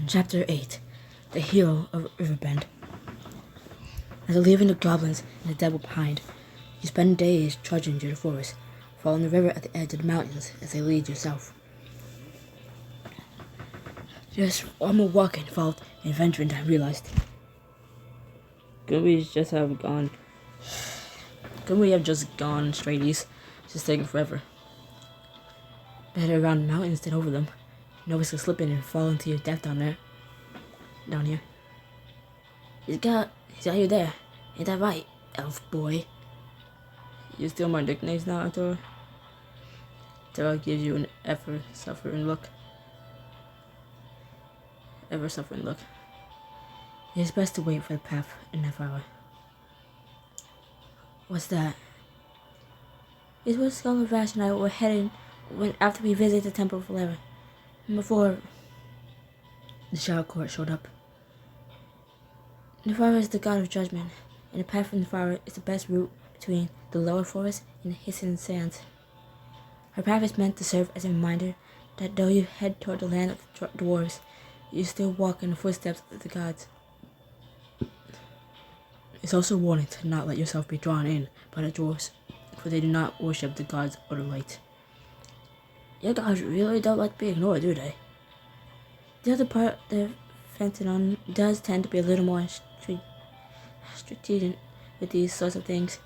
Chapter 8 The Hero of Riverbend. As a leaving the goblins and the devil behind, you spend days trudging through the forest, following the river at the edge of the mountains as they lead you south. Just one more walk involved in adventure and I realized. Couldn't we have just gone straight east? It's just taking forever. Better around the mountains than over them. No risk of slipping and falling to your death down here. He's got you there. Ain't that right, elf boy? You steal my nicknames now, Arthur? Tara gives you an ever-suffering look. It is best to wait for the path in half hour. What's that? It's where Skull Vash and I were heading after we visited the Temple of Valera. Before the Shadow Court showed up. Nefara is the god of judgment, and the path from Nefara is the best route between the lower forest and the hissing sands. Her path is meant to serve as a reminder that though you head toward the land of dwarves, you still walk in the footsteps of the gods. It's also a warning to not let yourself be drawn in by the dwarves, for they do not worship the gods or the light. Your gods really don't like being ignored, do they? The other part, the Fenton does tend to be a little more strategic with these sorts of things,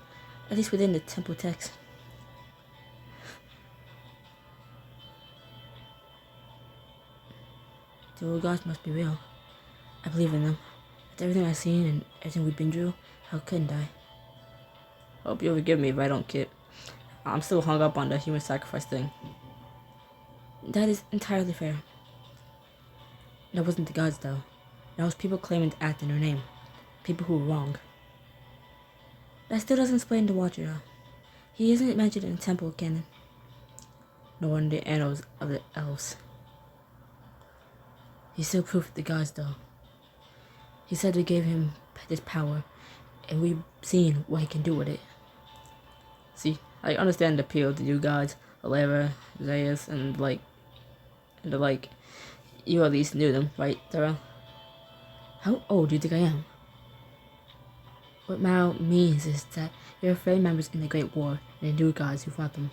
at least within the temple text. The old gods must be real. I believe in them. With everything I've seen and everything we've been through, how couldn't I? Hope you'll forgive me if I don't kid. I'm still hung up on the human sacrifice thing. That is entirely fair. That wasn't the gods, though. That was people claiming to act in their name. People who were wrong. That still doesn't explain the Watcher, though. He isn't mentioned in the temple canon, nor in the annals of the elves. He's still proof of the gods, though. He said we gave him this power, and we've seen what he can do with it. See, I understand the appeal to you gods, Alera, Zaius, and the like. You at least knew them, right, Tara? How old do you think I am? What Mao means is that you're afraid members in the Great War and the new gods who fought them.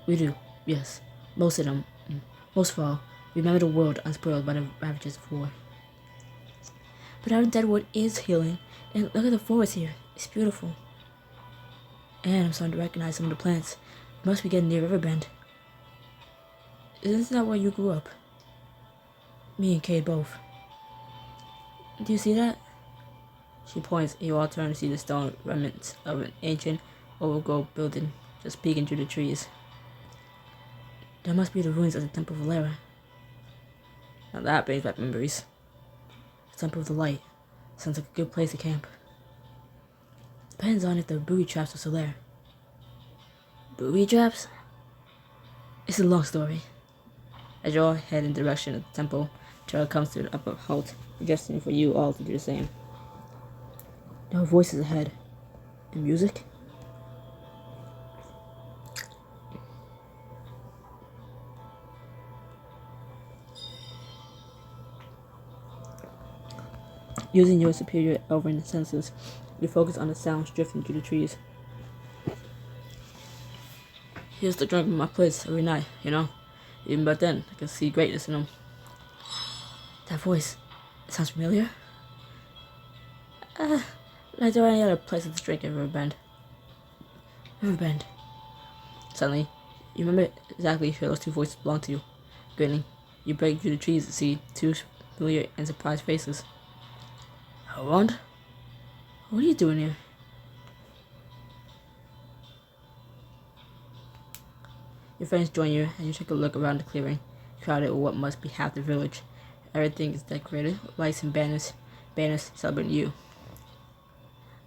We do, yes. Most of them. Most of all, remember the world unspoiled by the ravages of war. But our deadwood is healing, and look at the forest here. It's beautiful. And I'm starting to recognize some of the plants. We must be getting near Riverbend. Isn't that where you grew up? Me and Kay both. Do you see that? She points, and you all turn to see the stone remnants of an ancient, overgrown building just peeking through the trees. That must be the ruins of the Temple of Valera. Now that brings back memories. The Temple of the Light. Sounds like a good place to camp. Depends on if the booby traps are still there. Booby traps? It's a long story. As you all head in the direction of the temple, Charles comes to an abrupt halt, suggesting for you all to do the same. There are voices ahead. And music? Using your superior elven senses, you focus on the sounds drifting through the trees. Here's the drunk in my place every night, you know? Even back then, I could see greatness in them. That voice, it sounds familiar? Like there are any other places to drink in Riverbend. Riverbend. Suddenly, you remember exactly who those two voices belong to. Grinning, you break through the trees to see two familiar and surprised faces. Harold? What are you doing here? Your friends join you, and you take a look around the clearing, crowded with what must be half the village. Everything is decorated with lights and banners celebrating you.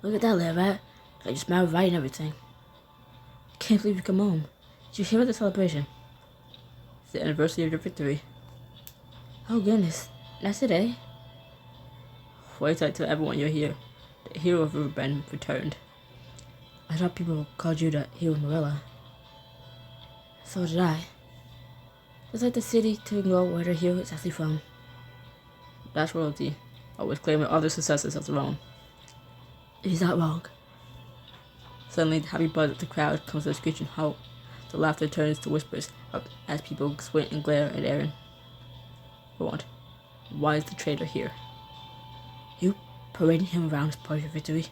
Look at that little rat. I just smiled right and everything. Can't believe you come home. Did you hear about the celebration? It's the anniversary of your victory. Oh goodness, that's it, eh? Wait till I tell everyone you're here. The hero of Riverbend returned. I thought people called you the hero of Morella. So did I. It's like the city to ignore where the hero is actually from. That's royalty, always claiming other successes as their own. He's not wrong. Suddenly, the happy buzz of the crowd comes to a screeching halt. The laughter turns to whispers up as people squint and glare at Aaron. For what? Why is the traitor here? You parading him around as part of your victory?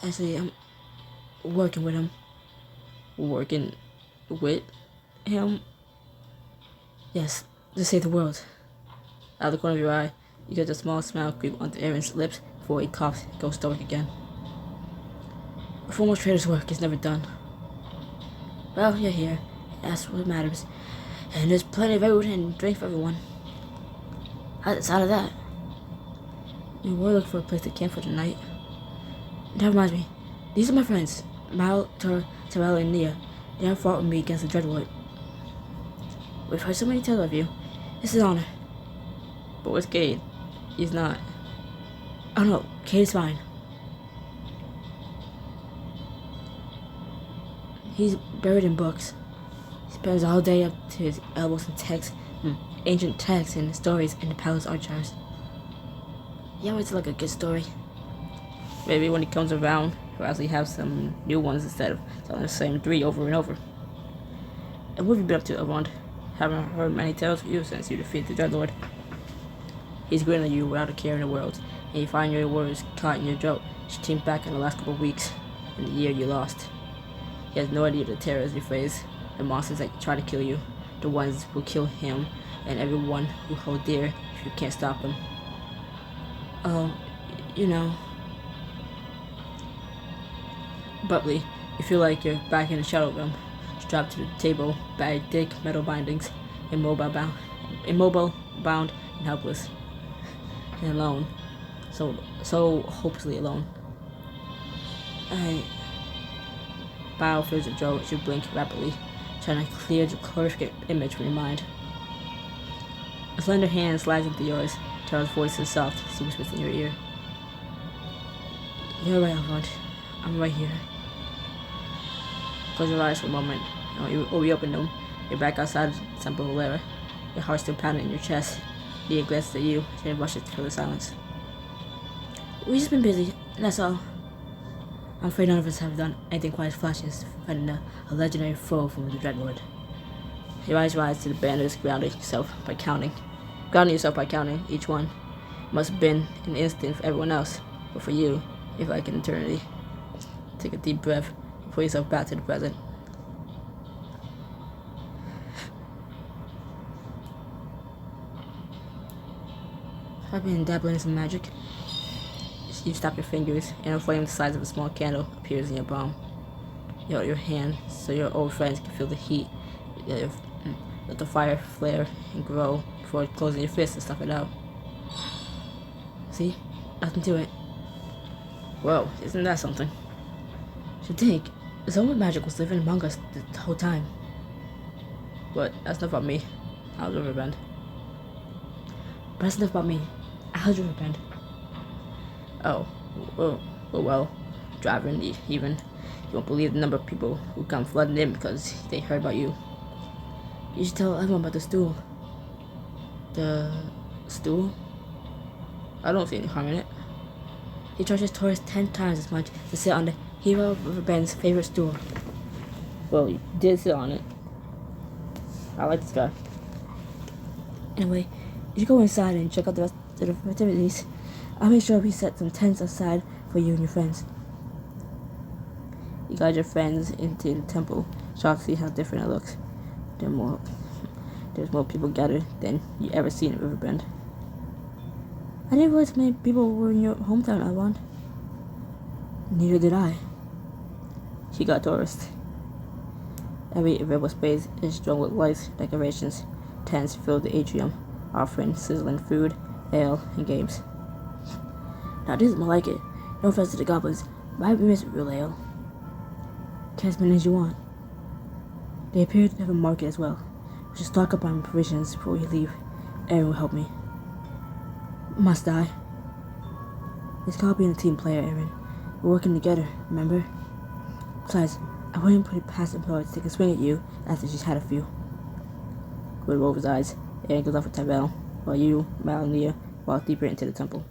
Actually, I'm working with him. Working with him? Yes, to save the world. Out of the corner of your eye, you get a small smile creep onto Aaron's lips before he coughs and goes stoic again. A former trader's work is never done. Well, you're here. That's what matters. And there's plenty of food and drink for everyone. How's the sound of that? We were looking for a place to camp for tonight. That reminds me. These are my friends, Mal, Terrell, and Nia. They have fought with me against the Dreadwood. We've heard so many tales of you. It's an honor. But where's Cade? He's not. Oh no, Cade is fine. He's buried in books. He spends all day up to his elbows in texts, ancient texts and stories in the palace archives. He always like a good story. Maybe when he comes around, he'll actually have some new ones instead of telling the same 3 over and over. And what have you been up to, Avond? Haven't heard many tales of you since you defeated the Dreadlord. He's grinning at you without a care in the world, and you find your words caught in your throat, streamed back in the last couple of weeks, in the year you lost. He has no idea the terrors you face, the monsters that try to kill you, the ones who kill him, and everyone who hold dear if you can't stop them. You know. Abruptly, you feel like you're back in the shadow realm, strapped to the table by thick metal bindings, immobile bound, and helpless, and alone, so hopelessly alone. Bile fills your throat as you blink rapidly, trying to clear the horrific image from your mind. A slender hand slides into yours. Charles' voice is soft as he whispers in your ear. You're right, Avond. I'm right here. Close your eyes for a moment. You reopen them. You're back outside the Temple of Valera. Your heart still pounding in your chest. Leah glances at you, and rushes through the silence. We've just been busy, that's all. I'm afraid none of us have done anything quite as flashy as fighting a legendary foe from the Dreadlord. Your eyes rise to the banners, grounding yourself by counting. Each one. Must have been an instant for everyone else, but for you, if like an eternity. Take a deep breath and pull yourself back to the present. I've been dabbling in some magic. You stop your fingers, and a flame the size of a small candle appears in your palm. You hold your hand so your old friends can feel the heat. Let the fire flare and grow before closing your fist and stuff it out. See? Nothing to it. Whoa, isn't that something? Should think, Zone magic was living among us the whole time. But that's not about me. I was Riverbend. But that's enough about me. I was Riverbend. Oh, well, driving even. You won't believe the number of people who come flooding in because they heard about you. You should tell everyone about the stool. The stool? I don't see any harm in it. He charges tourists 10 times as much to sit on the hero of Riverbend's favorite stool. Well, you did sit on it. I like this guy. Anyway, you should go inside and check out the rest of the activities. I'll make sure we set some tents aside for you and your friends. You guide your friends into the temple, shocked to see how different it looks. There's more people gathered than you ever seen in Riverbend. I didn't realize how many people were in your hometown, Avond. Neither did I. She got tourists. Every available space is strung with lights, decorations. Tents fill the atrium, offering sizzling food, ale, and games. Now this is more like it. No offense to the goblins, but I miss real ale. Get as many as you want. They appear to have a market as well. We should stock up on provisions before we leave. Aaron will help me. Must I? It's called being a team player, Aaron. We're working together, remember? Besides, I wouldn't put it past employees to take a swing at you after she's had a few. with Rover's eyes. Aaron goes off with Tyrell, while you, Mal, and Leah walk deeper into the temple.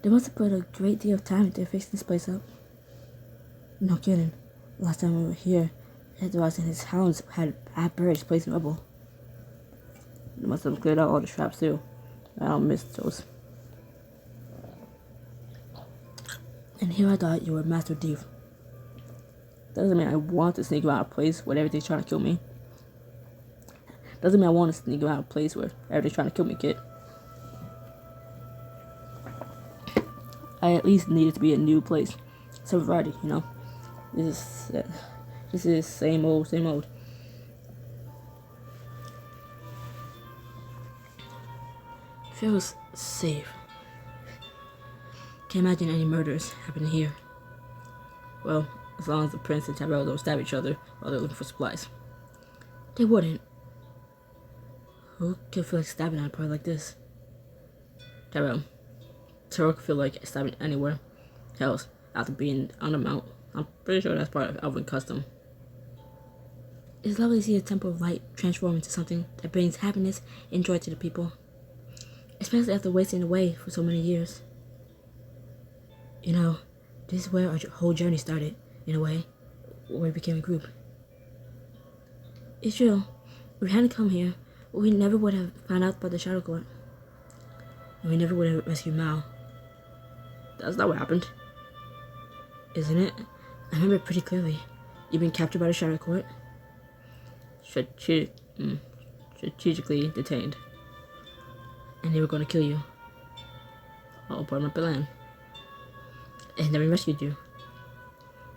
They must have put a great deal of time into fixing this place up. No kidding. Last time we were here, Edwards and his hounds had birds placed in rubble. They must have cleared out all the traps too. I don't miss those. And here I thought you were a master thief. Doesn't mean I want to sneak around a place where everything's trying to kill me. Doesn't mean I want to sneak around a place where everything's trying to kill me, kid. I at least need it to be a new place. Some variety, you know. This is same old, same old. Feels safe. Can't imagine any murders happening here. Well, as long as the prince and Tyrell don't stab each other while they're looking for supplies. They wouldn't. Who could feel like stabbing at a part like this? Tyrell could feel like stabbing anywhere else after being on the mount. I'm pretty sure that's part of elven custom. It's lovely to see a temple of light transform into something that brings happiness and joy to the people. Especially after wasting away for so many years. You know, this is where our whole journey started, in a way, where we became a group. It's true, if we hadn't come here, we never would have found out about the Shadow Court. And we never would have rescued Mal. That's not what happened. Isn't it? I remember pretty clearly. You've been captured by the Shadow Court. Strategically detained. And they were going to kill you. All part of my plan. And then we rescued you.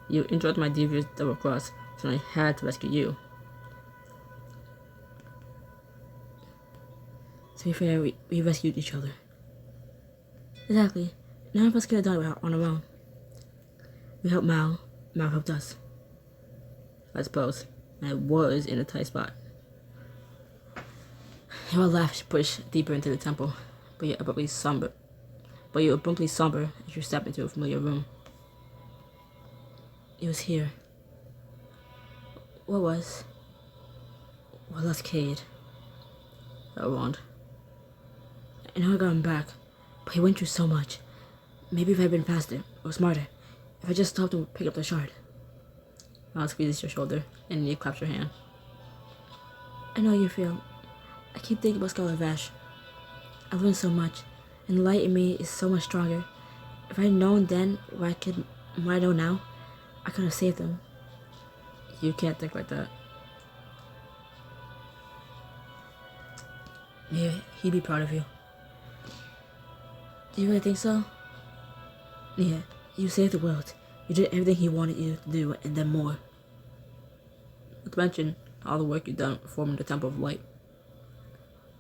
You enjoyed my devious double cross, so I had to rescue you. To be fair, we rescued each other. Exactly. None of us could have done it on our own. We helped Mal. Mal helped us. I suppose. And I was in a tight spot. Your laugh pushed deeper into the temple, but you're abruptly somber. As you step into a familiar room. It was here. What was? Well, that's Ch8. Around. I know I got him back, but he went through so much. Maybe if I had been faster or smarter, if I just stopped and picked up the shard. Mal squeezes your shoulder, and he claps your hand. I know how you feel. I keep thinking about Scholar Vash. I've learned so much, and the light in me is so much stronger. If I had known then what I know now, I could have saved him. You can't think like that. Yeah, he'd be proud of you. Do you really think so? Yeah, you saved the world. You did everything he wanted you to do, and then more. Not to mention all the work you've done forming the Temple of Light.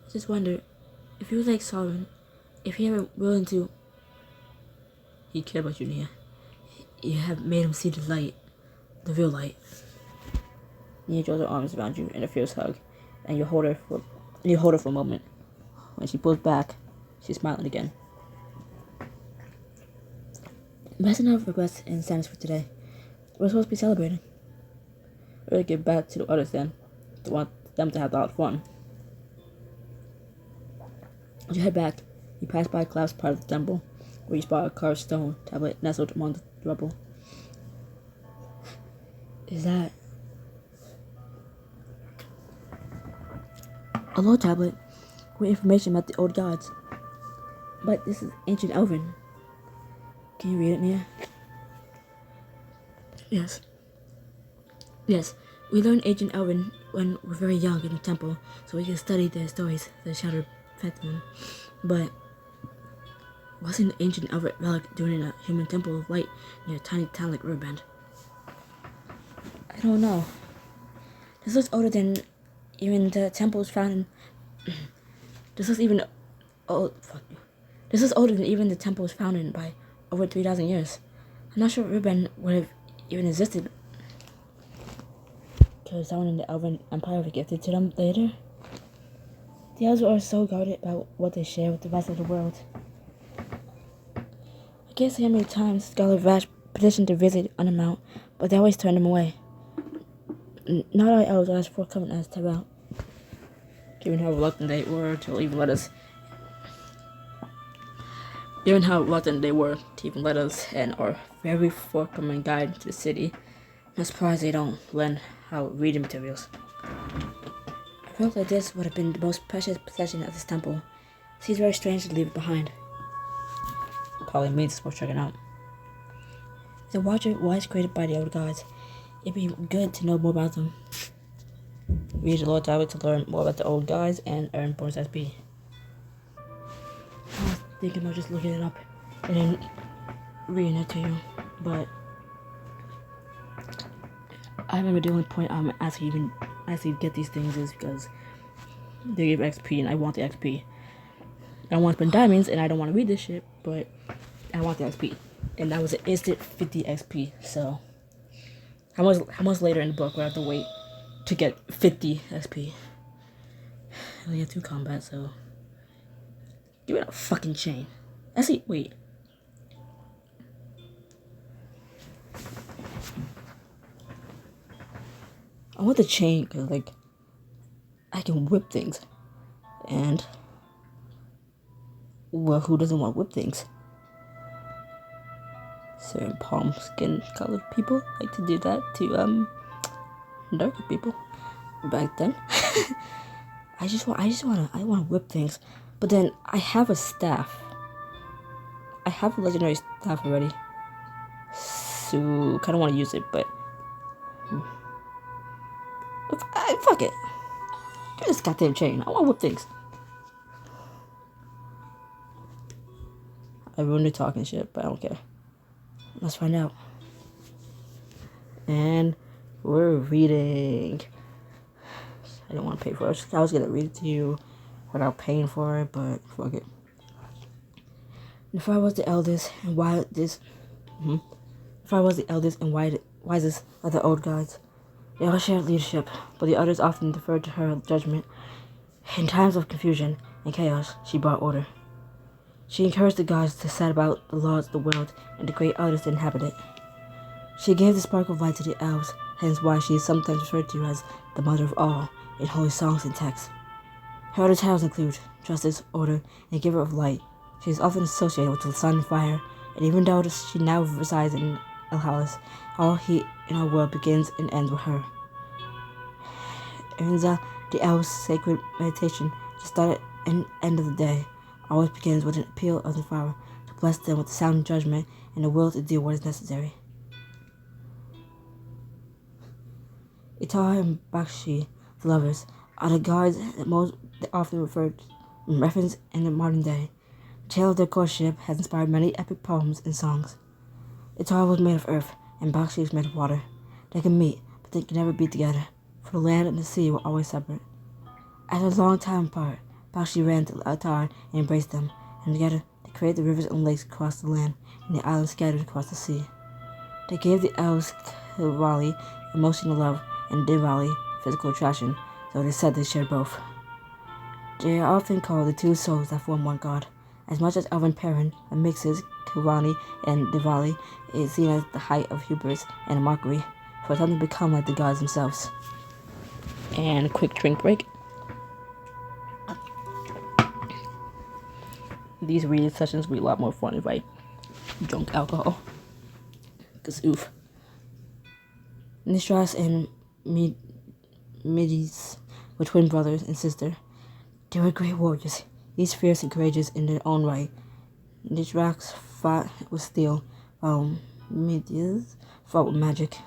I just wonder, if he was like Solomon, if he ever willing to... He cared about you, Nia. You have made him see the light. The real light. Nia draws her arms around you in a fierce hug, and you hold her for a moment. When she pulls back, she's smiling again. Best enough regrets and sadness for today. We're supposed to be celebrating. We're gonna get back to the others then. To want them to have a lot of fun. As you head back, you pass by a collapsed part of the temple, where you spot a carved stone tablet nestled among the rubble. Is that a low tablet with information about the old gods? But this is ancient Elven. Can you read it, Mia? Yes. We learned ancient Elven when we're very young in the temple, so we can study their stories, the shattered Fetman. But wasn't ancient Elven relic doing in a human temple of light near a tiny town like Riverbend? I don't know. This looks older than even the temples found in... This looks older than even the temples found in by over 3,000 years. I'm not sure Riverbend would have even existed. Could someone in the Elven Empire have gifted to them later? The elves are so guarded about what they share with the rest of the world. I can't say how many times Scholar Vash petitioned to visit on the mount, but they always turned him away. Not our elves asked for coming as Tyrell. Given how reluctant they were to even let us and our very forthcoming guide to the city, I'm surprised they don't lend out reading materials. I felt that this would have been the most precious possession of this temple. It seems very strange to leave it behind. Probably means it's worth checking out. The Watcher was created by the old gods. It'd be good to know more about them. Read the Lord Tablet to learn more about the old gods and earn bonus SP. I was thinking of just looking it up and then reading it to you, but I remember the only point I'm actually get these things is because they give XP and I want the XP. I don't want to spend diamonds and I don't want to read this shit, but I want the XP. And that was an instant 50 XP, so how much later in the book would I have to wait to get 50 XP? I only have 2 combat, so give it a fucking chain. Actually, wait. I want the chain because, like, I can whip things. And, well, who doesn't want to whip things? Certain palm skin colored people like to do that to, darker people. Back then. I want to whip things. But then, I have a staff. I have a legendary staff already. So, kind of want to use it, but fuck it. Give this goddamn chain. I want to whip things. I ruined the talking shit, but I don't care. Let's find out. And we're reading. I didn't want to pay for it. I was gonna read it to you without paying for it, but fuck it. If I was the eldest and wisest of the old gods, they all shared leadership, but the others often deferred to her judgment. In times of confusion and chaos, she brought order. She encouraged the gods to set about the laws of the world and to create others to inhabit it. She gave the spark of light to the elves, hence why she is sometimes referred to as the mother of all in holy songs and texts. Her other titles include justice, order, and giver of light. She is often associated with the sun and fire, and even though she now resides in Elhalis, all heat in our world begins and ends with her. Erinza, the elves' sacred meditation, to start and end of the day, always begins with an appeal of the Father to bless them with the sound judgment and the will to do what is necessary. Itar and Bakshi, the lovers, are the gods that most often referenced in the modern day. The tale of their courtship has inspired many epic poems and songs. Itar was made of earth, and Bakshi was made of water. They can meet, but they can never be together, for the land and the sea were always separate. After a long time apart, Bakshi ran to Itar and embraced them, and together they created the rivers and lakes across the land, and the islands scattered across the sea. They gave the elves Kivali emotional love, and Diwali physical attraction, though it is said they shared both. They are often called the two souls that form one god. As much as elven pairing that mixes Kivali and Diwali is seen as the height of hubris and a mockery, for attempting to become like the gods themselves. And a quick drink break. These reading sessions will be a lot more fun if I drunk alcohol. Cause oof. Nistras and Midis were twin brothers and sister. They were great warriors, each fierce and courageous in their own right. Nistras fought with steel, while Midis fought with magic.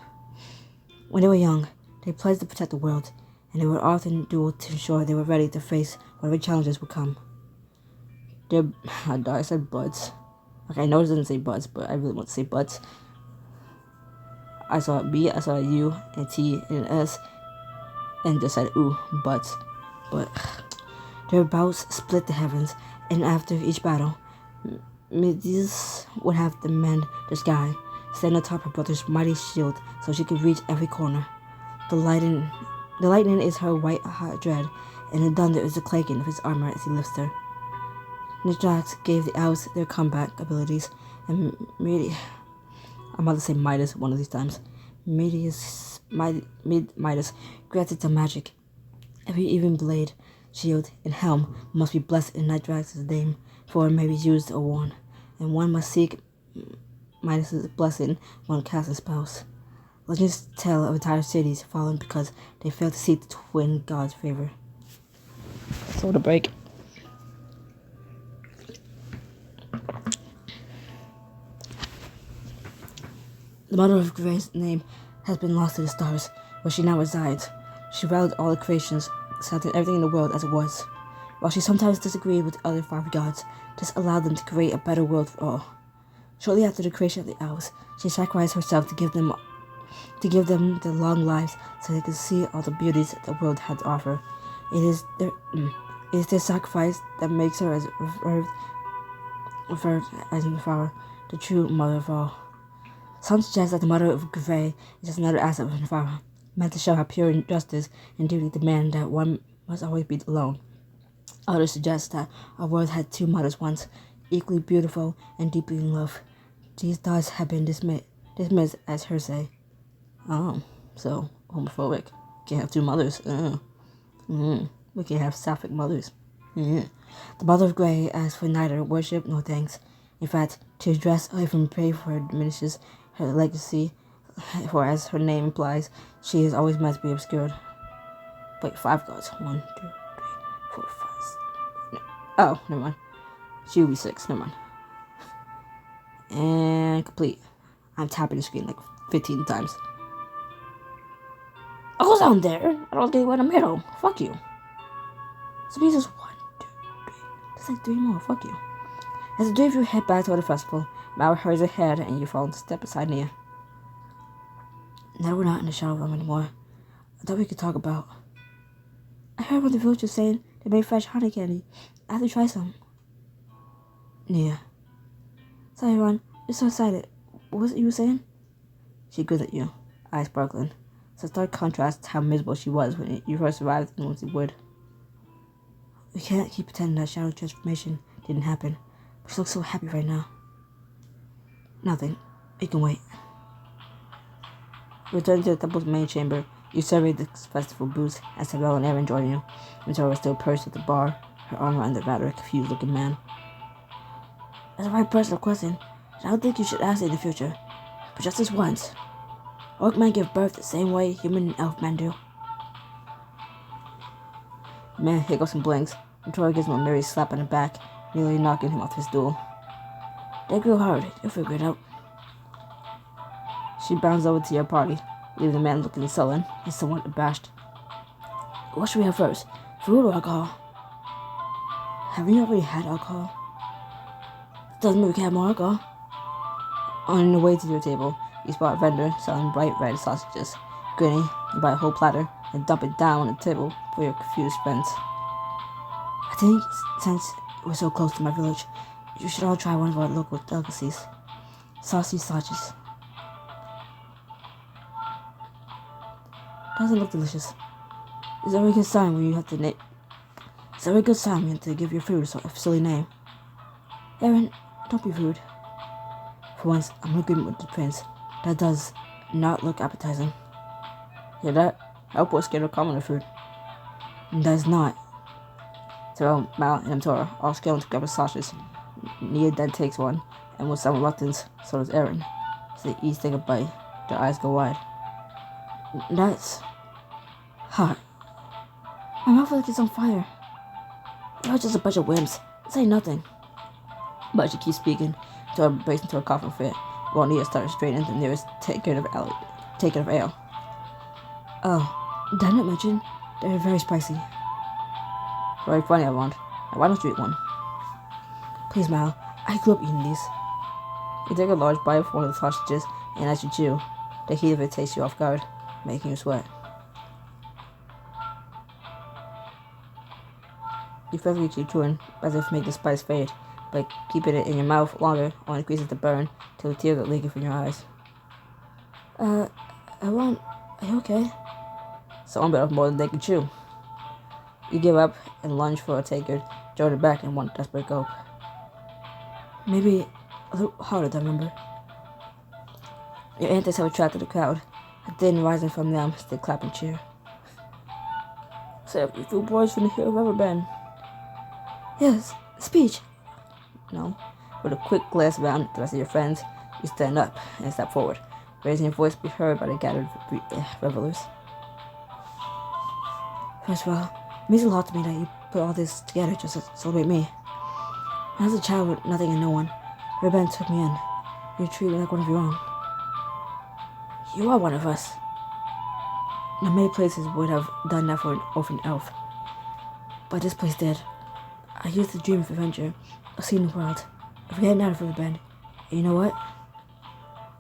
When they were young, they pledged to protect the world, and they would often duel to ensure they were ready to face whatever challenges would come. I said buds. Okay, I know it doesn't say buds, but I really want to say buds. I saw a B, I saw a U, and a T, and an S, and just said ooh, buds. But their bouts split the heavens, and after each battle, Midis would have to mend the sky, stand atop her brother's mighty shield so she could reach every corner. The lightning is her white hot dread, and the thunder is the clanking of his armor as he lifts her. Nidrax gave the elves their combat abilities, and I'm about to say Midas one of these times. Midas granted some magic. Every even blade, shield, and helm must be blessed in Night Dragon's name, for it may be used or worn, and one must seek Midas's blessing when casting spells. Legends tell of entire cities falling because they failed to seek the twin gods' favor. Soda break. The mother of Gray's name has been lost to the stars, where she now resides. She valued all the creations, accepted everything in the world as it was. While she sometimes disagreed with the other 5 gods, this allowed them to create a better world for all. Shortly after the creation of the elves, she sacrificed herself to give them their long lives so they could see all the beauties the world had to offer. It is their sacrifice that makes her revered as Nefara, the true mother of all. Some suggest that the mother of Gray is just another aspect of Nefara, meant to show how pure justice and duty demand that one must always be alone. Others suggest that our world had 2 mothers once, equally beautiful and deeply in love. These thoughts have been dismissed as hearsay. Oh, so homophobic. Can't have 2 mothers. We can't have sapphic mothers. The mother of Grey asks for neither worship nor thanks. In fact, to address or even pray for her diminishes her legacy, for as her name implies, she is always meant to be obscured. Wait, 5 gods. 1, 2, 3, 4, 5, 6. Oh, never mind. She would be 6. Never mind. And complete. I'm tapping the screen like 15 times. I was down there. I don't get what I'm middle. Fuck you. So means just 1, 2, 3. There's like 3 more. Fuck you. As the 3 of you head back toward the festival, Mao hurries ahead and you fall into step beside Nia. Now we're not in the shadow room anymore. I thought we could talk about. I heard what the village was saying. They made fresh honey candy. I have to try some. Nia. Sorry, Ron. You're so excited. What was it you were saying? She grinned at you, eyes sparkling. So stark contrast to how miserable she was when you first arrived in Lindsay Wood. We can't keep pretending that shadow transformation didn't happen. But she looks so happy right now. Nothing. It can wait. Returning to the temple's main chamber, you surveyed the festival booths as Isabel and Aaron joined you. Mintora was still perched at the bar, her arm around the rather confused-looking man. That's a very personal question. I don't think you should ask it in the future. But just this once. Orc men give birth the same way human and elf men do. The man hiccoughs and blinks. Mintora gives him a merry slap on the back, nearly knocking him off his stool. They grew hard. You'll figure it out. She bounds over to your party, leaving the man looking sullen and somewhat abashed. What should we have first? Food or alcohol? Haven't you already had alcohol? Doesn't mean we can have more alcohol. On the way to your table, you spot a vendor selling bright red sausages. Grinning, you buy a whole platter and dump it down on the table for your confused friends. I think since we're so close to my village, you should all try one of our local delicacies. Saucy sausages. Doesn't look delicious. It's a very good sign when you have to It's a very good sign when you have to give your food a silly name. Aaron, don't be rude. For once, I'm in agreement with the prince. That does not look appetizing. Hear that? I hope we're scared of common food. And that is not. Terrell, Mal, and Tora all scale to grab a sausage. Nia then takes one, and with some reluctance, so does Aaron. So they each take a bite. Their eyes go wide. That's hot. My mouth feels like it's on fire. You're just a bunch of wimps. This ain't nothing. But she keeps speaking, Tora breaks into a coughing fit, while Nia starts straightening the nearest tankard of ale. Oh, did I not mention? They're very spicy. Very funny, I want. Now, why don't you eat one? Please, Mal. I grew up eating these. You take a large bite of one of the sausages, and as you chew, the heat of it takes you off guard, making you sweat. You frantically keep chewing, as if to make the spice fade, but keeping it in your mouth longer only increases the burn till the tears are leaking from your eyes. Are you okay? Someone bit off more than they can chew. You give up and lunge for a tankard, join it back in one desperate gulp. Maybe a little harder than I remember. Your antics have attracted the crowd, A thin rising from them, they clap and cheer. So, you two boys from the hill of Riverbend. Yes, speech. No. With a quick glance around at the rest of your friends, you stand up and step forward, raising your voice to be heard by the gathered revelers. First of all, it means a lot to me that you put all this together just to celebrate me. When I was a child with nothing and no one, Riverbend took me in. You treated me like one of your own. You are one of us. Not many places would have done that for an orphan elf, but this place did. I used to dream of adventure, of seeing the world, of getting out of Riverbend. And you know what?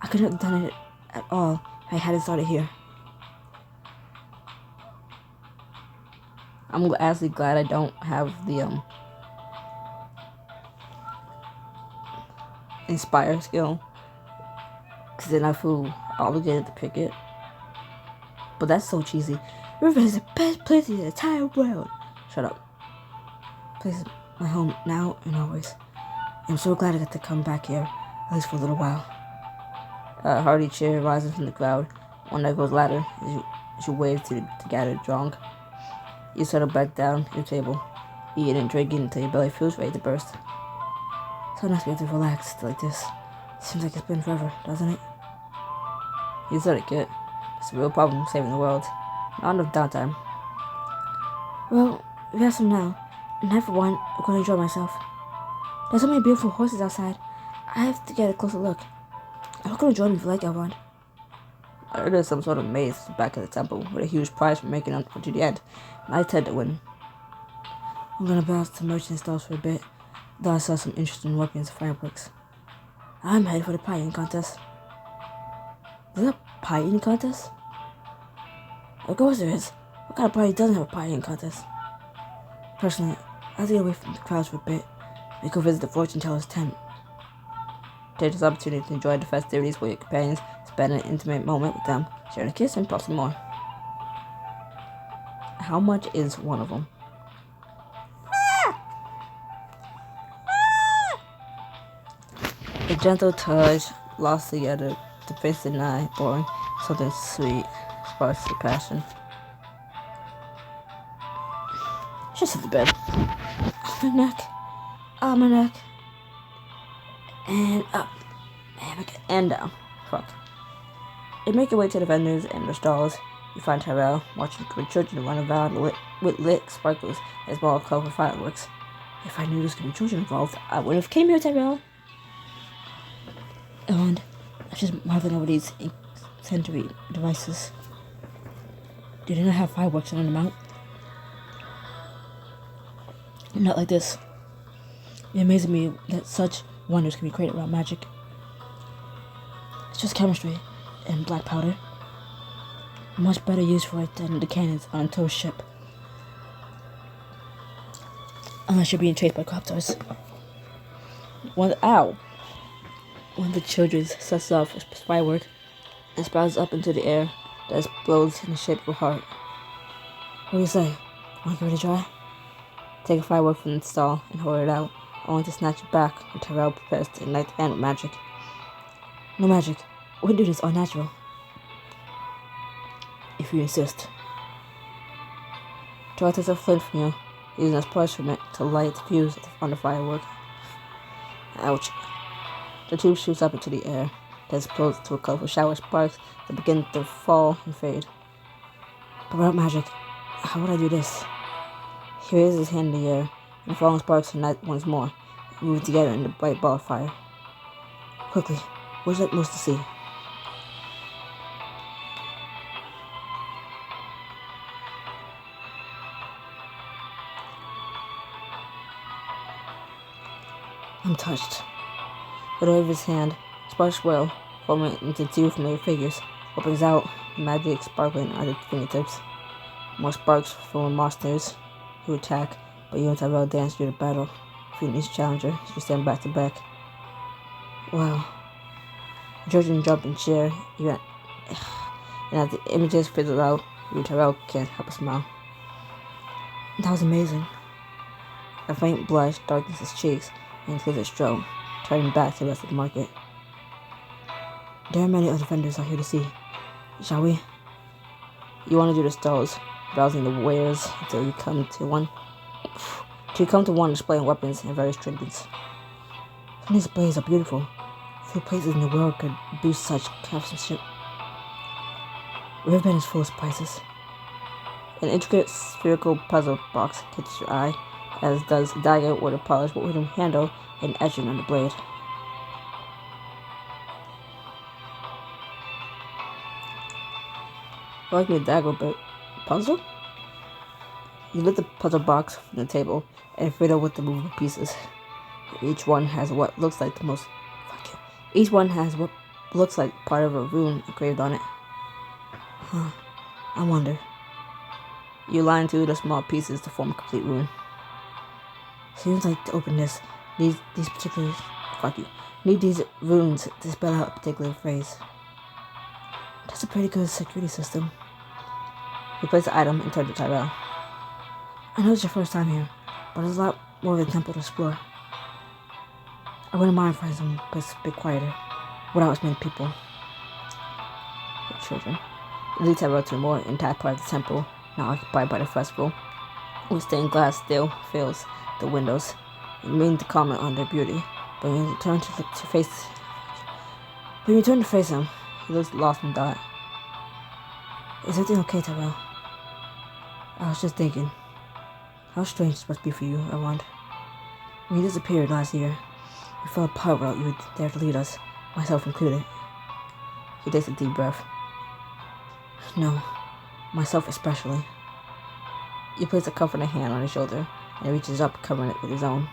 I couldn't have done it at all if I hadn't started here. I'm actually glad I don't have the inspire skill, because then I feel obligated to pick it. But that's so cheesy. Riverbend is the best place in the entire world. Shut up. Place is my home now and always. I'm so glad I got to come back here, at least for a little while. A hearty cheer rises from the crowd, one that goes louder as you wave to the gathered throng. You settle back down at your table, eating and drinking until your belly feels ready to burst. So nice to be able to relax like this. Seems like it's been forever, doesn't it? You said it, kid. It's a real problem saving the world. Not enough downtime. Well, we have some now, and I for one am going to enjoy myself. There's so many beautiful horses outside. I have to get a closer look. I'm not going to join me if you like, Elrond. I heard there's some sort of maze at the back of the temple with a huge prize for making it to the end, and I tend to win. I'm going to browse the merchant stalls for a bit, though I saw some interesting weapons and fireworks. I'm headed for the pie eating contest. Is there a pie eating contest? Of course there is. What kind of party doesn't have a pie eating contest? Personally, I'll get away from the crowds for a bit and go visit the fortune teller's tent. Take this opportunity to enjoy the festivities with your companions, spend an intimate moment with them, share a kiss, and possibly more. How much is one of them? A gentle touch, lost together, the face and eye, boring, something sweet, sparks of passion. Just hit the bed. My neck, and up, and down. Fuck. You make your way to the vendors and the stalls. You find Tyrell watching the children run around with lit sparkles and small colorful fireworks. If I knew there was going to be children involved, I wouldn't have came here, Tyrell. And I'm just marveling over these eccentric devices. Do they not have fireworks on them out? Not like this. It amazes me that such wonders can be created around magic. It's just chemistry and black powder. Much better use for it than the cannons on a tow ship. Unless you're being chased by copters. One of the children sets off a firework and sprouts up into the air that explodes in the shape of a heart. What do you say? Want to give it a try? Take a firework from the stall and hold it out. I want to snatch it back when Tyrell prepares to ignite the end with magic. No magic. We do this all natural. If you insist. Tyrell takes a flint from you, using a spark from it to light the fuse on the firework. Ouch. The tube shoots up into the air, then explodes into a colorful shower of sparks that begin to fall and fade. But without magic, how would I do this? He raises his hand in the air, and falling sparks ignite once more, moving together in the bright ball of fire. Quickly, what would you like most to see? I'm touched. With the wave of his hand, sparks swirl, forming into two familiar figures, opens out, magic sparkling at its fingertips. More sparks from monsters who attack, but you and Tyrell dance through the battle, defeating each challenger as you stand back to back. Wow. The children jump and cheer, and as the images fizzle out, you and Tyrell can't help but smile. That was amazing. A faint blush darkens his cheeks and he clears his throat, turning back to the rest of the market. There are many other vendors out here to see. Shall we? You want to do the stalls, browsing the wares until you come to one. Till you come to one displaying weapons and various trinkets. Some of these displays are beautiful. Few places in the world could boost such craftsmanship. Riverbend is full of surprises. An intricate spherical puzzle box catches your eye, as does a dagger with a polished wooden handle and etching on the blade. I like me a dagger, but puzzle? You lift the puzzle box from the table and fiddle with the moving pieces. Each one has what looks like Each one has what looks like part of a rune engraved on it. Huh. I wonder. You line two of the small pieces to form a complete rune. Seems like to open this, need these runes to spell out a particular phrase. That's a pretty good security system. You place the item and turn to Tyrell. I know it's your first time here, but there's a lot more of the temple to explore. I wouldn't mind finding some place a bit quieter, without as many people. Children. It leads Tyrell to a more intact part of the temple, now occupied by the festival, whose stained glass still fills the windows. You mean to comment on their beauty, but when you turn to face him, he looks lost in thought. Is everything okay, Tyrell? I was just thinking, how strange this must be for you, I wonder. When you disappeared last year, we fell apart without you there to lead us, myself included. He takes a deep breath. No, myself especially. You place a comforting hand on his shoulder, and he reaches up, covering it with his own.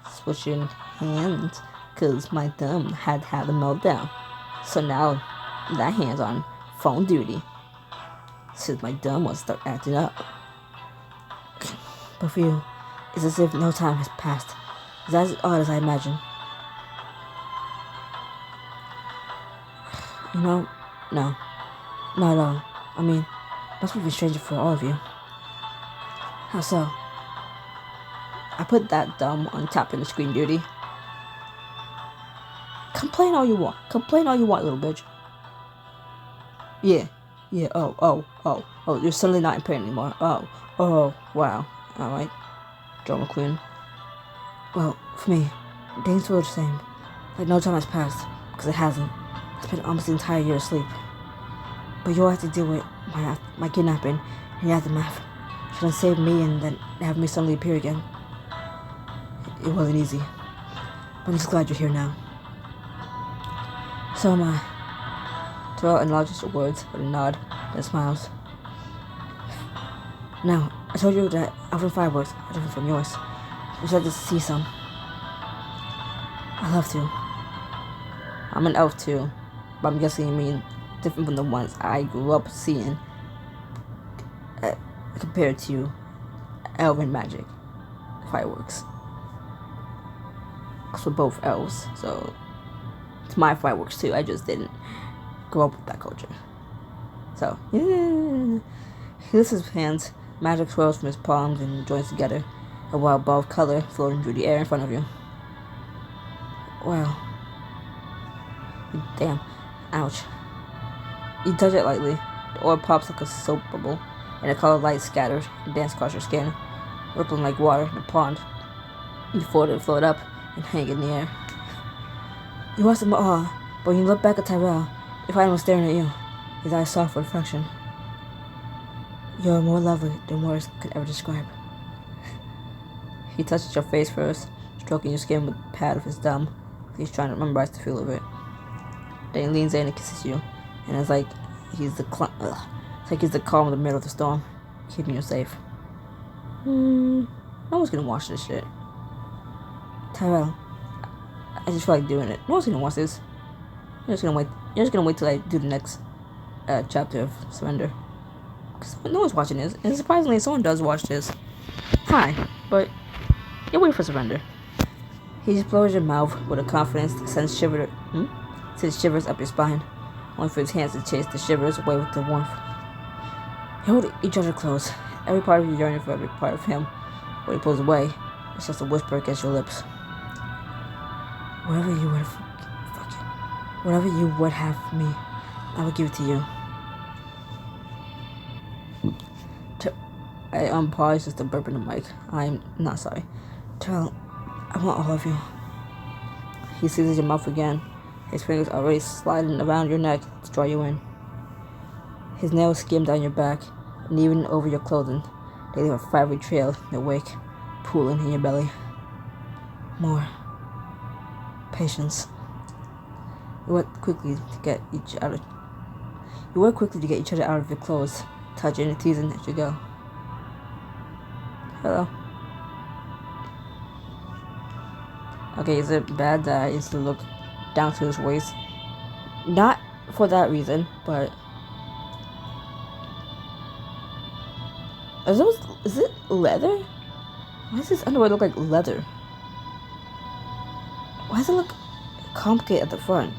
Switching hands, 'cause my thumb had a meltdown. So now that hand's on phone duty, since my thumb will start acting up. But for you, it's as if no time has passed. It's as odd as I imagine. No, not at all. I mean, must be strange for all of you. How so? I put that thumb on tapping the screen duty. Complain all you want, little bitch. Yeah, oh, you're suddenly not in pain anymore. Oh, wow. Alright, drama queen. Well, for me, things feel the same. Like no time has passed, because it hasn't. I spent almost the entire year asleep. But you'll have to deal with my kidnapping and the aftermath. Trying to save me and then have me suddenly appear again. It wasn't easy. But I'm just glad you're here now. So am I. Terrell acknowledges the words with a nod and smiles. Now, I told you that elven fireworks are different from yours. Would you like to see some? I'd love to. I'm an elf too, but I'm guessing you mean different from the ones I grew up seeing compared to elven magic fireworks. Because we're both elves, so it's my fireworks too. I just didn't grow up with that culture. So, yeah. He lifts his hands, magic swirls from his palms and joins together, a wild ball of color floating through the air in front of you. Wow. Damn. Ouch. You touch it lightly. The orb pops like a soap bubble, and the colored light scatters and dances across your skin, rippling like water in a pond. You float up and hang in the air. You watch them all, but when you look back at Tyrell, you find him staring at you, his eyes soft with affection. You're more lovely than words could ever describe. He touches your face first, stroking your skin with the pad of his thumb. He's trying to memorize the feel of it. Then he leans in and kisses you, and it's like he's the calm in the middle of the storm, keeping you safe. No one's gonna watch this shit. Tyrell, I just feel like doing it. No one's gonna watch this. You're just gonna wait till I do the next chapter of Surrender. Because no one's watching this, and surprisingly, someone does watch this. Hi, but you're waiting for Surrender. He just blows your mouth with a confidence that sends shivers up your spine, only for his hands to chase the shivers away with the warmth. You hold each other close, every part of you yearning for every part of him. When he pulls away, it's just a whisper against your lips. Whatever you would have, fuck it. Whatever you would have for me, I will give it to you. I paused just to burp in the mic. I'm not sorry. Terrell, I want all of you. He seizes your mouth again. His fingers already sliding around your neck to draw you in. His nails skim down your back and even over your clothing. They leave a fiery trail in your wake, pooling in your belly. More. Patience. You work quickly to get each other out of your clothes, touching and teasing as you go. Hello. Okay, is it bad that I used to look down to his waist? Not for that reason, but is it leather? Why does this underwear look like leather? Why does it look complicated at the front?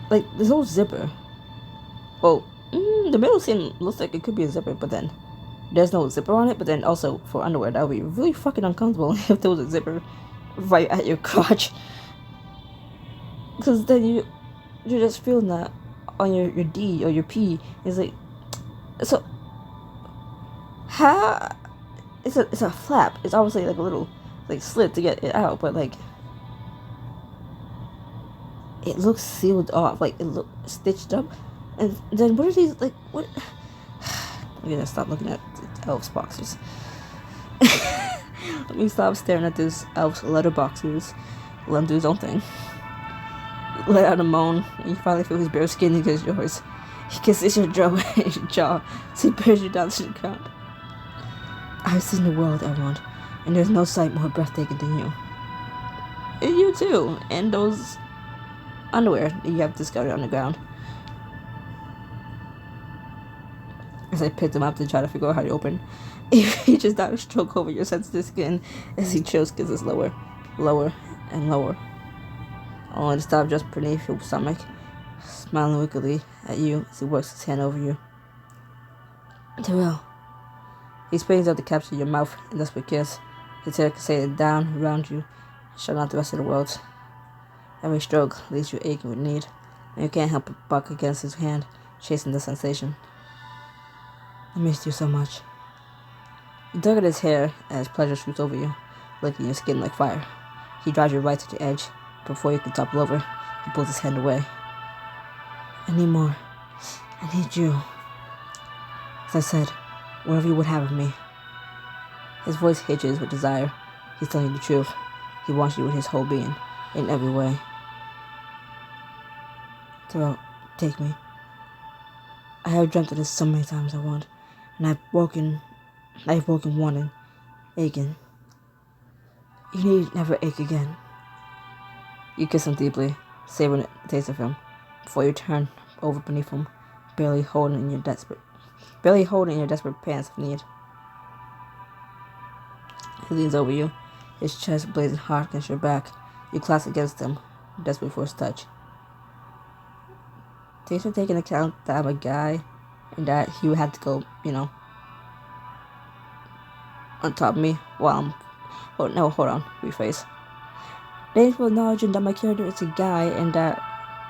Like, there's no zipper. Well, the middle seam looks like it could be a zipper, but then there's no zipper on it. But then also for underwear, that would be really fucking uncomfortable if there was a zipper right at your crotch. Because then you're just feeling that on your D or your P. It's like, so how? It's a flap. It's obviously like a little like slit to get it out, but like it looks sealed off, like it looks stitched up. And then what are these, like, what? I'm gonna stop looking at the elf's boxers. Let me stop staring at this elf's leather boxers. Let him do his own thing. Let out a moan, and you finally feel his bare skin against yours. He kisses your jaw, so he bears you down to the ground. I've seen the world, everyone, and there's no sight more breathtaking than you. And you too, and those underwear that you have discarded on the ground. As I picked him up to try to figure out how to open, he just down a stroke over your sensitive skin as he chills kisses lower, and lower. Only to stop just beneath your stomach, smiling wickedly at you as he works his hand over you. Terrell. He springs up to capture your mouth in a desperate kiss. His hair cascaded down around you, shutting out the rest of the world. Every stroke leaves you aching with need, and you can't help but buck against his hand, chasing the sensation. I missed you so much. He dug at his hair as pleasure shoots over you, licking your skin like fire. He drives you right to the edge. Before you can topple over, he pulls his hand away. I need more. I need you. As I said, whatever you would have of me. His voice hitches with desire. He's telling you the truth. He wants you with his whole being, in every way. Terrell, take me. I have dreamt of this so many times I want, and I've woken wanting, aching. You need never ache again. You kiss him deeply, savoring the taste of him, before you turn over beneath him, barely holding in your desperate pants of need. He leans over you, his chest blazing hard against your back. You clasp against him, desperate for his touch. Thanks for taking account that I'm a guy, and that he would have to go, on top of me while I'm... hold on, rephrase. Thanks for acknowledging that my character is a guy and that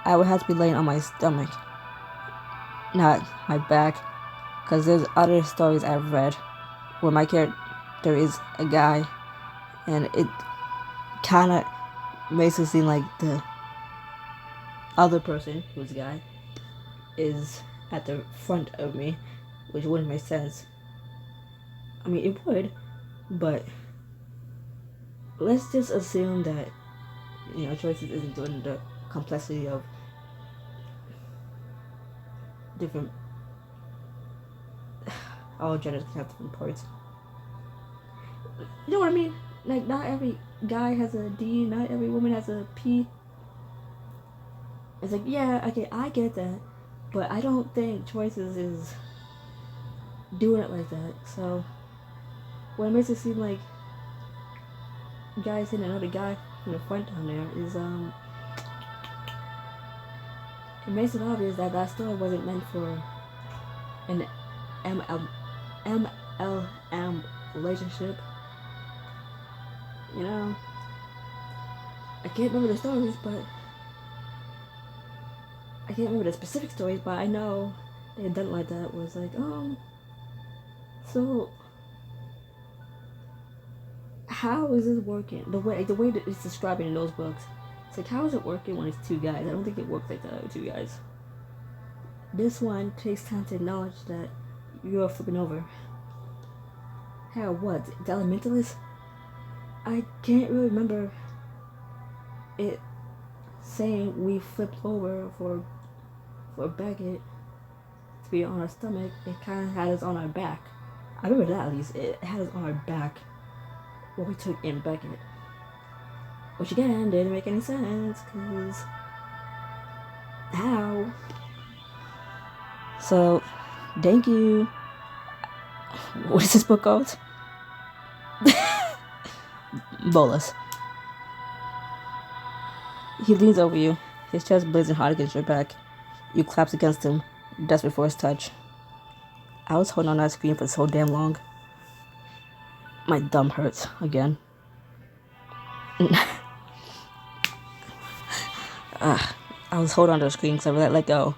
I would have to be laying on my stomach, not my back, because there's other stories I've read where my character is a guy, and it kind of makes it seem like the other person, who's a guy, is at the front of me, which wouldn't make sense. I mean, it would, but let's just assume that Choices isn't doing the complexity of different... all genders can have different parts. You know what I mean? Like, not every guy has a D, not every woman has a P. It's like, yeah, okay, I get that, but I don't think Choices is doing it like that. So what makes it seem like guys hitting another guy from the front down there is it makes it obvious that that story wasn't meant for an MLM relationship. I can't remember the stories, but I can't remember the specific stories, but I know they had done it like that. Was like, so how is this working? The way that it's describing in those books, it's like, how is it working when it's two guys? I don't think it works like that with two guys. This one takes time to acknowledge that you are flipping over. How, what? The Elementalist? I can't really remember it saying we flipped over for Beckett to be on our stomach. It kind of had us on our back. I remember that at least. It had us on our back when we took in Beckett. Which again, didn't make any sense, because how? So, thank you. What is this book called? Bolus. He leans over you, his chest blazing hard against your back. You collapse against him, desperate for his touch. I was holding on that screen for so damn long. My thumb hurts again. I was holding on to the screen because I let go.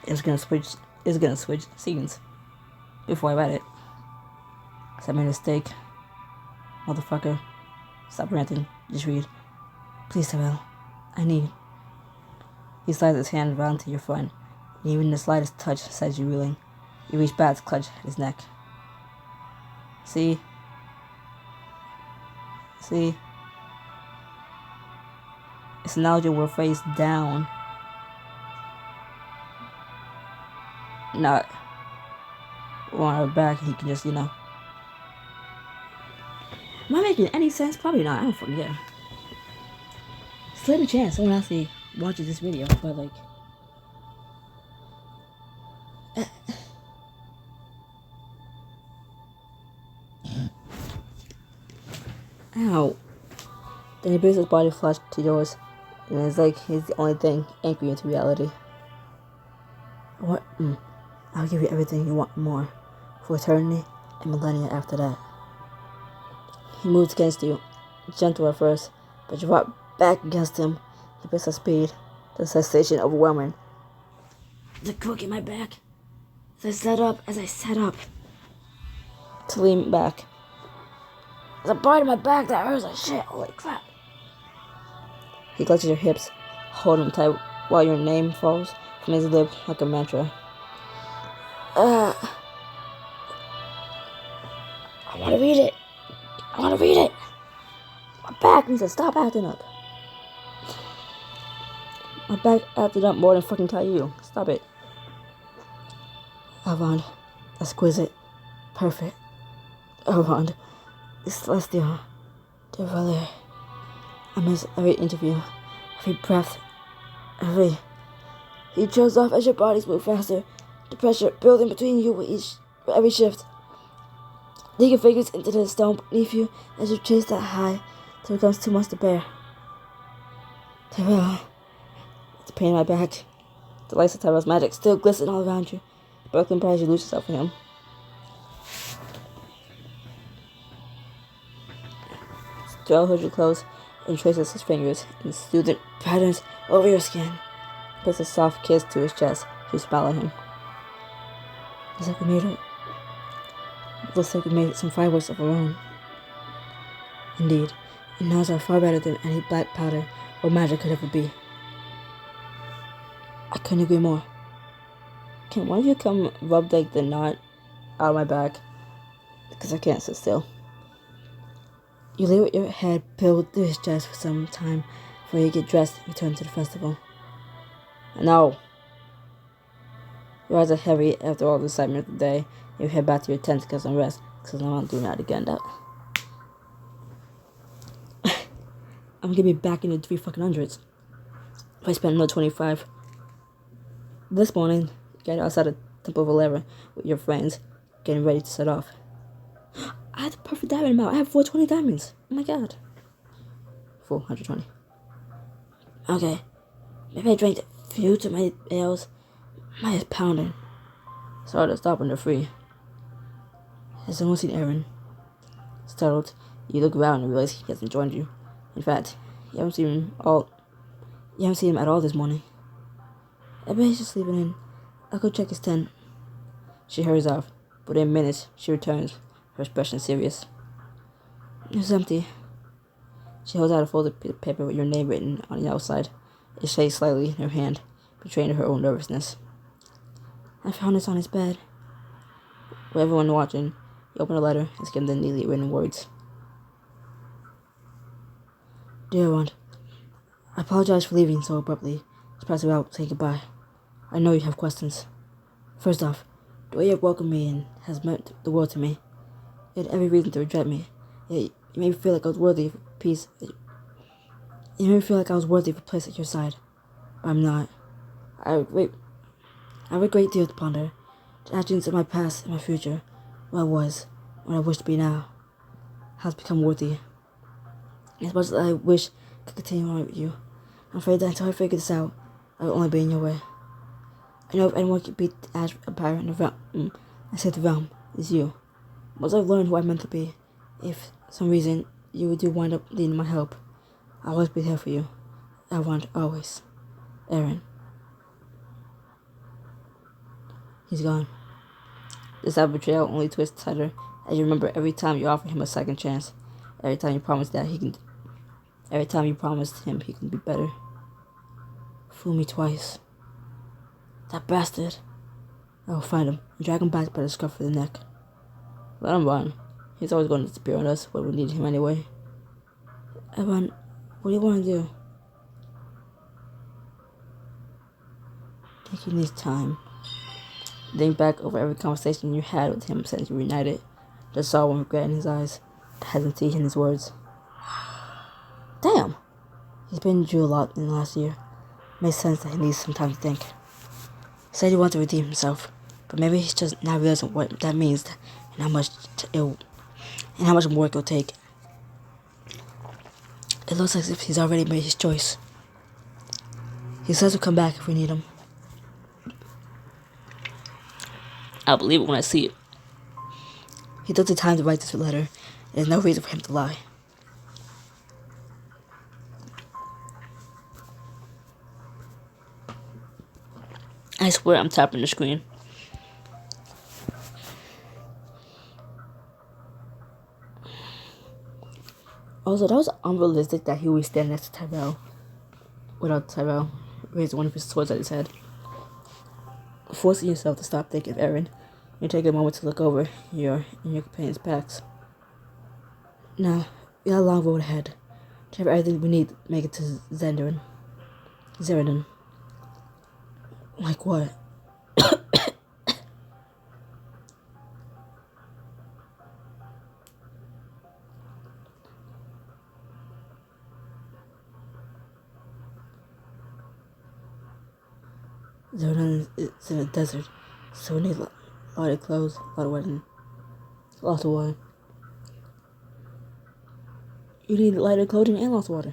It's gonna switch scenes before I read it. So I made a mistake. Motherfucker. Stop ranting. Just read. Please, Tyrell. I need. He slides his hand around to your front, and even the slightest touch sends you reeling. You reach back to clutch at his neck. See? It's now we're face down. Not on our back. He can just, Am I making any sense? Probably not. I don't fucking care. Slim a chance someone actually watches this video, but like, ow. Then he brings his body flush to yours, and it's like he's the only thing anchoring you to reality. What? I'll give you everything you want more, for eternity and millennia after that. He moves against you, gentle at first, but you rock back against him. He picks up speed, the sensation overwhelming. The crook in my back, as I sat up, to lean back. There's a part of my back that hurts like shit, holy crap. He clutches your hips, holding them tight while your name falls from his lips like a mantra. I want to read it. My back needs to stop acting up. My back acted up more than fucking you. Stop it. Armand, exquisite, perfect. Armand, celestial, dear brother. I miss every interview, every breath, He trails off as your bodies move faster, the pressure building between you with every shift. Digging fingers into the stone beneath you as you chase that high till it becomes too much to bear. Tyrell, the pain in my back. The lights of Tyrell's magic still glisten all around you. Sparkling bright as you lose yourself for him. Tyrell holds you close and traces his fingers in soothing patterns over your skin. He puts a soft kiss to his chest. You smile at him. Looks like we made it. Looks like we made some fireworks of our own. Indeed, and ours are far better than any black powder or magic could ever be. I couldn't agree more. Can one of you come rub like the knot out of my back? Because I can't sit still. You lay with your head pillowed through his chest for some time before you get dressed and return to the festival. No. Your eyes are heavy after all the excitement of the day. You head back to your tent to get some rest, because I'm not doing that again. I'm gonna be back in the 300s. If I spend another 25. This morning, get outside the Temple of 11 with your friends, getting ready to set off. I had the perfect diamond amount. I have 420 diamonds. Oh my god. 420. Okay. Maybe I drank a few too many ales. My head's pounding. So I had to stop when they're free. Has someone seen Aaron? Startled, you look around and realize he hasn't joined you. In fact, You haven't seen him all. You haven't seen him at all this morning. I bet he's just sleeping in. I'll go check his tent. She hurries off, but in minutes she returns, her expression serious. It's empty. She holds out a folded piece of paper with your name written on the outside. It shakes slightly in her hand, betraying her own nervousness. I found this on his bed. With everyone watching, you open the letter and skim the neatly written words. Dear one, I apologize for leaving so abruptly, especially without saying goodbye. I know you have questions. First off, the way you have welcomed me and has meant the world to me. You had every reason to reject me. Yet you made me feel like I was worthy of peace. You made me feel like I was worthy of a place at your side. But I'm not. I have a great deal to ponder. The actions of my past and my future. What I was, what I wish to be now. Has become worthy. As much as I wish I could continue on with you, I'm afraid that until I figure this out, I will only be in your way. I know if anyone could beat the Ash Empire in the realm, I say the realm, is you. Once I've learned who I'm meant to be, if for some reason you do wind up needing my help, I'll always be there for you. I want always. Aaron. He's gone. This sad betrayal only twists tighter as you remember every time you offer him a second chance. Every time you promised him he can be better. Fool me twice. That bastard. I will find him and drag him back by the scruff of the neck. Let him run. He's always going to disappear on us when we need him anyway. Evan, what do you want to do? I think he needs time. Think back over every conversation you had with him since you reunited. The sorrow and regret in his eyes, the hesitation in his words. Damn! He's been through a lot in the last year. Makes sense that he needs some time to think. He said he wants to redeem himself, but maybe he's just not realizing what that means and how much work it'll take. It looks as if he's already made his choice. He says he'll come back if we need him. I'll believe it when I see it. He took the time to write this letter. There's no reason for him to lie. I swear I'm tapping the screen. Also, that was unrealistic that he would stand next to Tyrell without Tyrell raising one of his swords at his head. Forcing yourself to stop thinking of Aaron, you take a moment to look over your companion's backs. Now, we got a long road ahead. To have everything we need to make it to Zerenden. Like what? Zerenden is in a desert, so we need a lot of clothes, a lot of wedding, lots of water. You need lighter clothing and lots of water.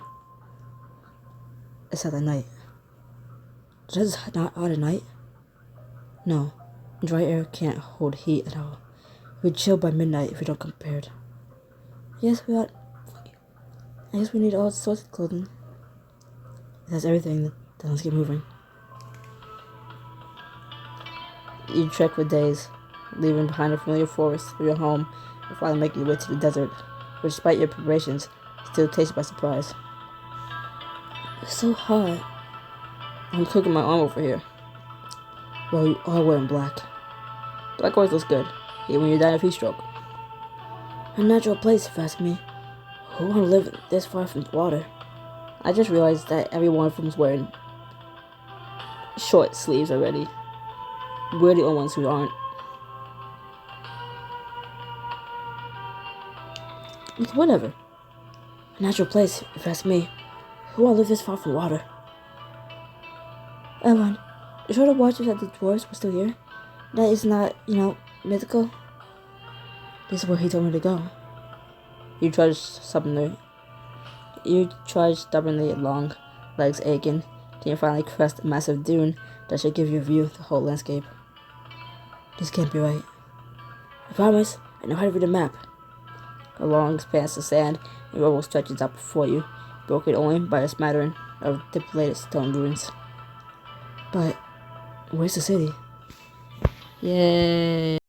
It's at night. The desert's not hot at night. No, dry air can't hold heat at all. We'd chill by midnight if we don't come prepared. I guess we need all sorts of clothing. That's everything, then let's get moving. You trek for days, leaving behind a familiar forest for your home, and finally making your way to the desert, which despite your preparations, still takes you by surprise. It's so hot. I'm cooking my arm over here. Well, you are wearing black. Black always looks good, even when you're dying of heat stroke. A natural place, if you ask me. Who want to live this far from the water? I just realized that every one of them is wearing short sleeves already. We're the only ones who aren't. It's whatever. A natural place, if you ask me. Who want to live this far from water? Evan, you sure the watchers that the dwarves were still here? That is not, mythical? This is where he told me to go. You trudged stubbornly along, legs aching, till you finally crest a massive dune that should give you a view of the whole landscape. This can't be right. I promise, I know how to read a map. A long expanse of sand and rubble stretches out before you, broken only by a smattering of depleted stone ruins. But where's the city? Yay!